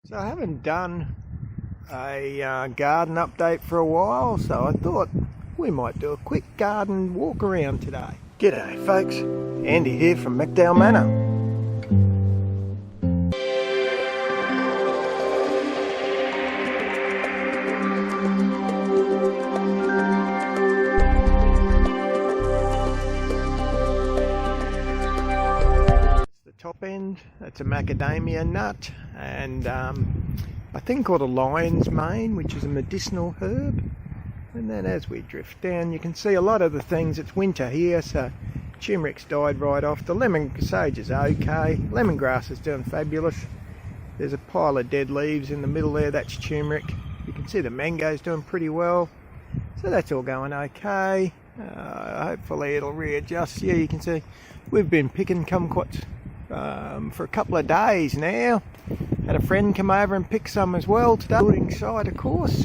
So I haven't done a garden update for a while, so I thought we might do a quick garden walk around today. G'day folks, Andy here from McDowell Manor. Top end, that's a macadamia nut, and a thing called a lion's mane, which is a medicinal herb. And then as we drift down, you can see a lot of the things. It's winter here, so turmeric's died right off. The lemon sage is okay. Lemongrass is doing fabulous. There's a pile of dead leaves in the middle there, that's turmeric. You can see the mango's doing pretty well, so that's all going okay. Hopefully it'll readjust. Yeah, you can see we've been picking kumquats for a couple of days now. Had a friend come over and pick some as well today. Building site, of course.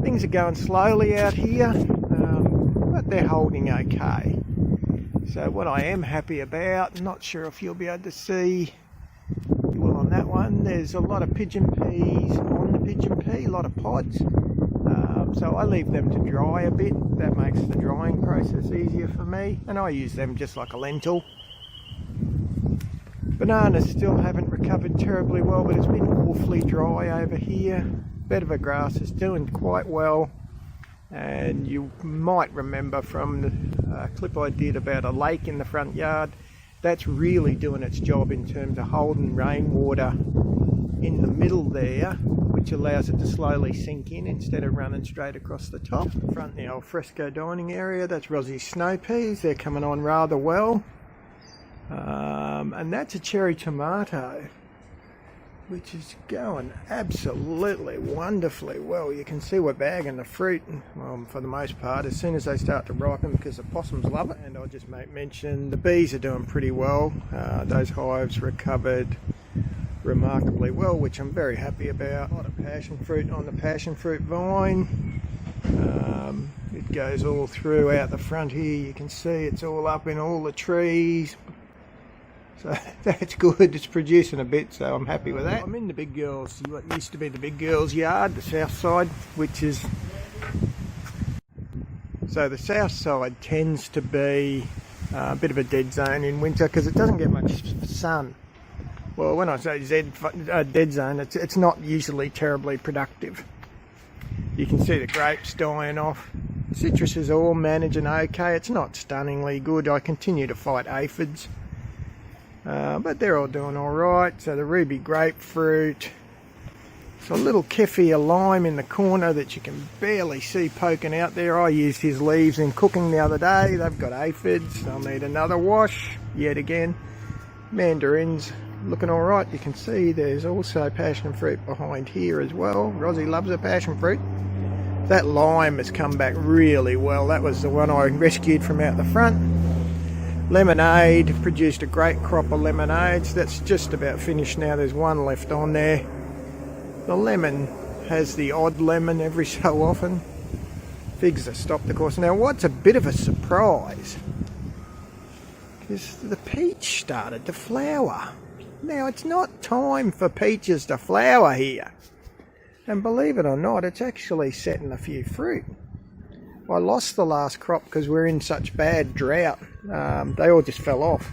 Things are going slowly out here, but they're holding okay. So what I am happy about, not sure if you'll be able to see well on that one, there's a lot of pigeon peas on the pigeon pea, a lot of pods. So I leave them to dry a bit. That makes the drying process easier for me, and I use them just like a lentil. Bananas still haven't recovered terribly well, but it's been awfully dry over here. Vetiver grass is doing quite well, and you might remember from the clip I did about a lake in the front yard, that's really doing its job in terms of holding rainwater in the middle there, which allows it to slowly sink in instead of running straight across the top. Front, the old fresco dining area, that's Rossie's snow peas, they're coming on rather well. And that's a cherry tomato, which is going absolutely wonderfully well. You can see we're bagging the fruit, well, for the most part, as soon as they start to ripen, because the possums love it. And I'll just make mention, the bees are doing pretty well. Those hives recovered remarkably well, which I'm very happy about. A lot of passion fruit on the passion fruit vine. It goes all throughout the front here. You can see it's all up in all the trees. So that's good, it's producing a bit, so I'm happy with that. I'm in the big girls, what used to be the big girls' yard, the south side, which is... So the south side tends to be a bit of a dead zone in winter because it doesn't get much sun. Well, when I say dead zone, it's not usually terribly productive. You can see the grapes dying off. Citrus is all managing okay, it's not stunningly good. I continue to fight aphids. But they're all doing all right. So the ruby grapefruit, it's a little kefir lime in the corner that you can barely see poking out there. I used his leaves in cooking the other day. They've got aphids. They'll need another wash yet again. Mandarins looking all right. You can see there's also passion fruit behind here as well. Rosie loves her passion fruit. That lime has come back really well. That was the one I rescued from out the front. Lemonade, produced a great crop of lemonades. That's just about finished now. There's one left on there. The lemon has the odd lemon every so often. Figs are stopped, of course. Now, what's a bit of a surprise is the peach started to flower. Now, it's not time for peaches to flower here. And believe it or not, it's actually setting a few fruit. I lost the last crop because we're in such bad drought. They all just fell off.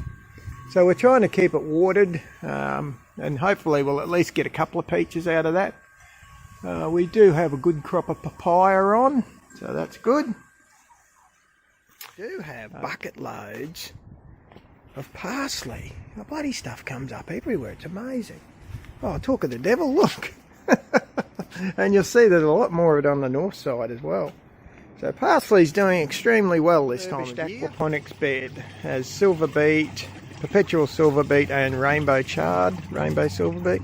So we're trying to keep it watered, and hopefully we'll at least get a couple of peaches out of that. We do have a good crop of papaya on, so that's good. We do have bucket loads of parsley. The bloody stuff comes up everywhere, it's amazing. Oh, talk of the devil, look. And you'll see there's a lot more of it on the north side as well. So parsley's doing extremely well this time of year. Aquaponics bed has silver beet, perpetual silver beet, and rainbow chard, rainbow silver beet.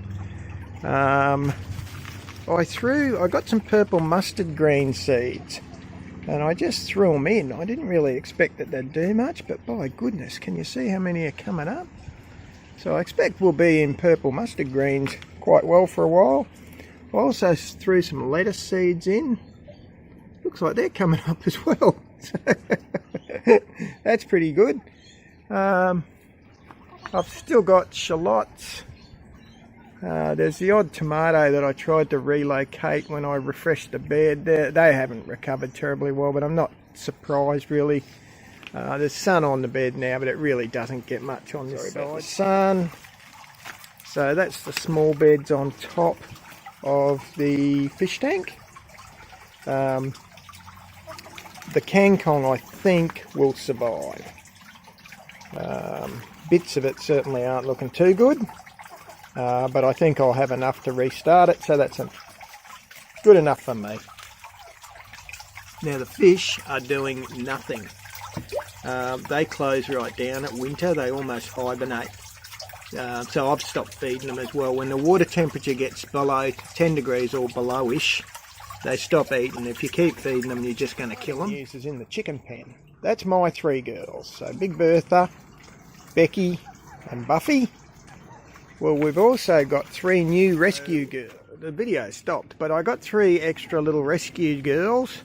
I got some purple mustard green seeds, and I just threw them in. I didn't really expect that they'd do much, but by goodness, can you see how many are coming up? So I expect we'll be in purple mustard greens quite well for a while. I also threw some lettuce seeds in. Looks like they're coming up as well. That's pretty good. I've still got shallots There's the odd tomato that I tried to relocate when I refreshed the bed. They haven't recovered terribly well, but I'm not surprised really. There's sun on the bed now, but it really doesn't get much on this side. Sun. So that's the small beds on top of the fish tank. The kangkong, I think, will survive. Bits of it certainly aren't looking too good, but I think I'll have enough to restart it, so that's good enough for me. Now the fish are doing nothing. They close right down at winter. They almost hibernate. So I've stopped feeding them as well. When the water temperature gets below 10 degrees or below-ish, they stop eating. If you keep feeding them, you're just going to kill them. This is in the chicken pen. That's my 3 girls. So Big Bertha, Becky and Buffy. Well, we've also got 3 new rescue girls. The video stopped, but I got 3 extra little rescue girls.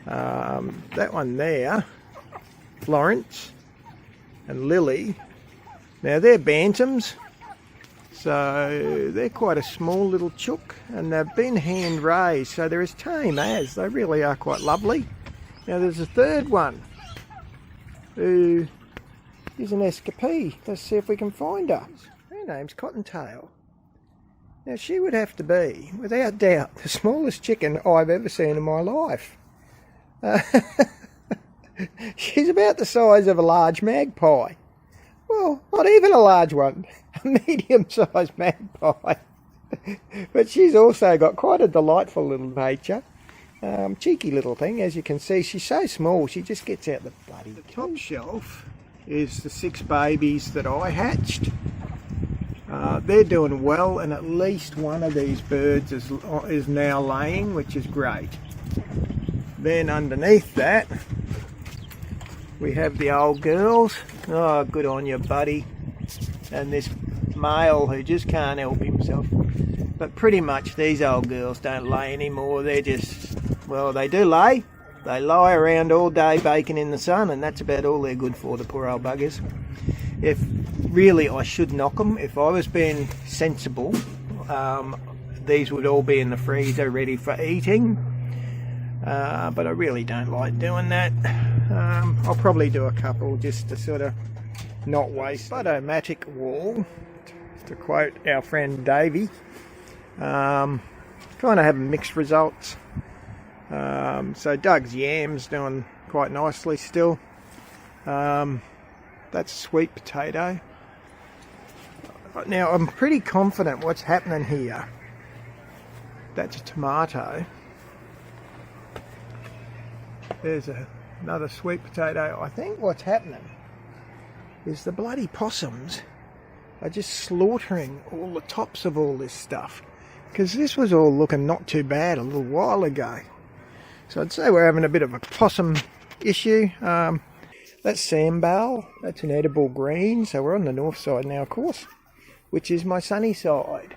That one there, Florence and Lily. Now they're bantams, so they're quite a small little chook, and they've been hand raised, so they're as tame as. They really are quite lovely. Now there's a 3rd one who is an escapee. Let's see if we can find her. Her name's Cottontail. Now she would have to be, without doubt, the smallest chicken I've ever seen in my life. She's about the size of a large magpie. Well, not even a large one, a medium-sized magpie. But she's also got quite a delightful little nature. Cheeky little thing, as you can see. She's so small, she just gets out the bloody... The top shelf is the 6 babies that I hatched. They're doing well, and at least one of these birds is now laying, which is great. Then underneath that, we have the old girls. Oh, good on you, buddy. And this male who just can't help himself. But pretty much these old girls don't lay anymore. They're just, well, they do lay. They lie around all day baking in the sun, and that's about all they're good for, the poor old buggers. If really I should knock them, if I was being sensible, these would all be in the freezer ready for eating. But I really don't like doing that. I'll probably do a couple just to sort of not waste. Spudomatic wall, to quote our friend Davey. Kind of having mixed results. So Doug's yam's doing quite nicely still. That's a sweet potato. Now I'm pretty confident what's happening here. That's a tomato. There's another sweet potato. I think what's happening is the bloody possums are just slaughtering all the tops of all this stuff, because this was all looking not too bad a little while ago. So I'd say we're having a bit of a possum issue. That's sambal. That's an edible green. So we're on the north side now, of course, which is my sunny side.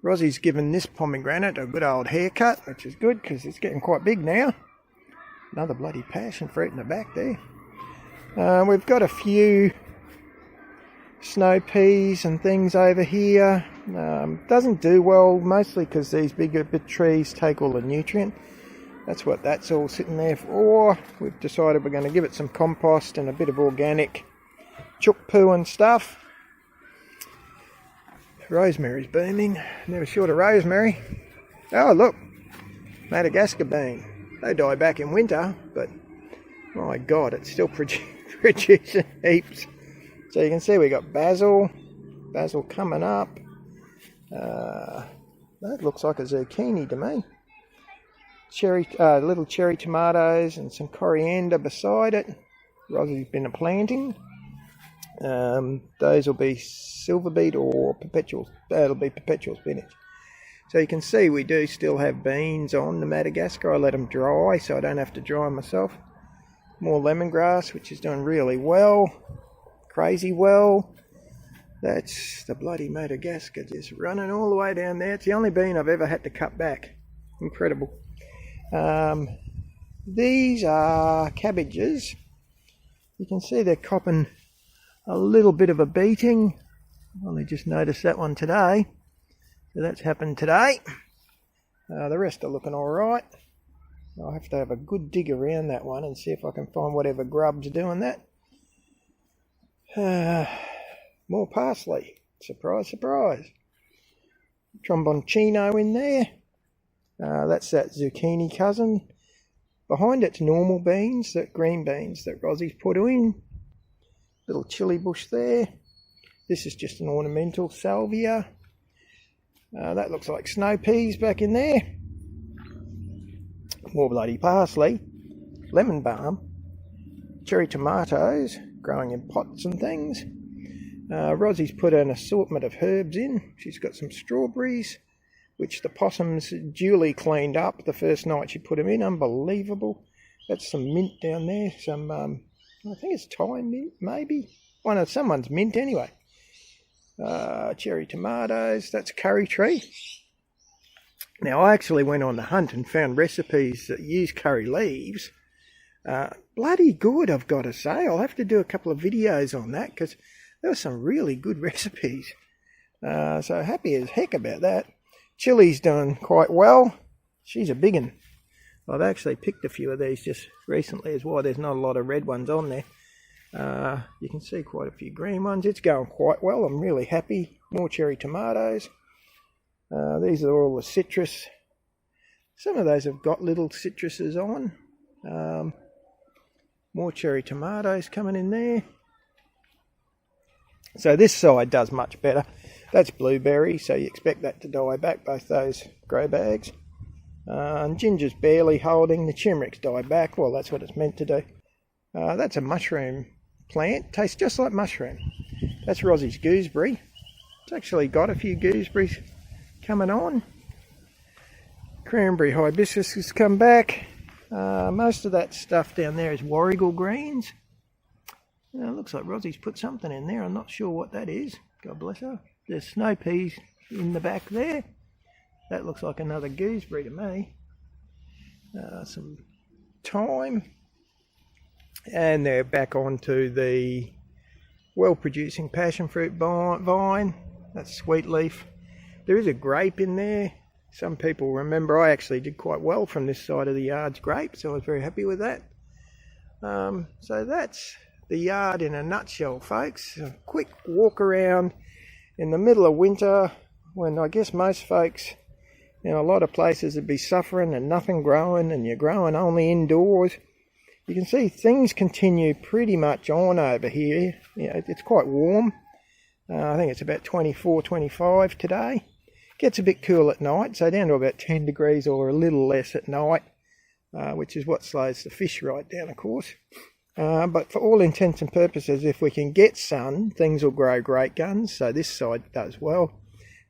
Rossie's given this pomegranate a good old haircut, which is good because it's getting quite big now. Another bloody passion fruit in the back there. We've got a few snow peas and things over here. Doesn't do well, mostly because these bigger trees take all the nutrient. That's what that's all sitting there for. We've decided we're going to give it some compost and a bit of organic chook poo and stuff. Rosemary's booming. Never short of rosemary. Oh look, Madagascar bean. They die back in winter, but my God, it's still producing heaps. So you can see we got basil coming up. That looks like a zucchini to me. Little cherry tomatoes and some coriander beside it. Rossie's been a planting. Those will be silver beet or perpetual. That'll be perpetual spinach. So you can see we do still have beans on the Madagascar. I let them dry so I don't have to dry them myself. More lemongrass, which is doing really well. Crazy well. That's the bloody Madagascar just running all the way down there. It's the only bean I've ever had to cut back. Incredible. These are cabbages. You can see they're copping a little bit of a beating. I only just noticed that one today. So that's happened today. The rest are looking alright. I'll have to have a good dig around that one and see if I can find whatever grub's doing that. More parsley. Surprise, surprise. Tromboncino in there. That's that zucchini cousin. Behind it's normal beans, that green beans that Rosie's put in. Little chilli bush there. This is just an ornamental salvia. That looks like snow peas back in there. More bloody parsley. Lemon balm. Cherry tomatoes growing in pots and things. Rosie's put an assortment of herbs in. She's got some strawberries, which the possums duly cleaned up the first night she put them in. Unbelievable. That's some mint down there. Some, I think it's Thai mint, maybe. Someone's mint anyway. Cherry tomatoes. That's curry tree. Now, I actually went on the hunt and found recipes that use curry leaves. Bloody good, I've got to say. I'll have to do a couple of videos on that because there were some really good recipes. So happy as heck about that. Chili's done quite well. She's a big one. I've actually picked a few of these just recently as well. There's not a lot of red ones on there. You can see quite a few green ones. It's going quite well. I'm really happy. More cherry tomatoes. These are all the citrus. Some of those have got little citruses on. More cherry tomatoes coming in there. So this side does much better. That's blueberry, so you expect that to die back, both those grow bags. And ginger's barely holding. The turmeric's died back. Well, that's what it's meant to do. That's a mushroom plant. Tastes just like mushroom. That's Rosie's gooseberry. It's actually got a few gooseberries coming on. Cranberry hibiscus has come back. Most of that stuff down there is warrigal greens. It looks like Rosie's put something in there. I'm not sure what that is. God bless her. There's snow peas in the back there. That looks like another gooseberry to me. Some thyme. And they're back onto the well-producing passion fruit vine. That's sweet leaf. There is a grape in there. Some people remember I actually did quite well from this side of the yard's grape, so I was very happy with that. So that's the yard in a nutshell, folks. A quick walk around in the middle of winter when I guess most folks in a lot of places would be suffering and nothing growing, and you're growing only indoors. You can see things continue pretty much on over here. It's quite warm. I think it's about 24, 25 today. Gets a bit cool at night, so down to about 10 degrees or a little less at night, which is what slows the fish right down, of course. But for all intents and purposes, if we can get sun, things will grow great guns. So this side does well,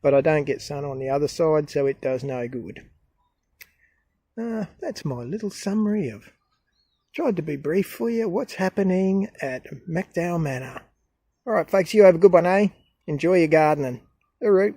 but I don't get sun on the other side, so it does no good. That's my little summary of... Tried to be brief for you. What's happening at MacDowell Manor? All right, folks, you have a good one, eh? Enjoy your gardening. Hooroo.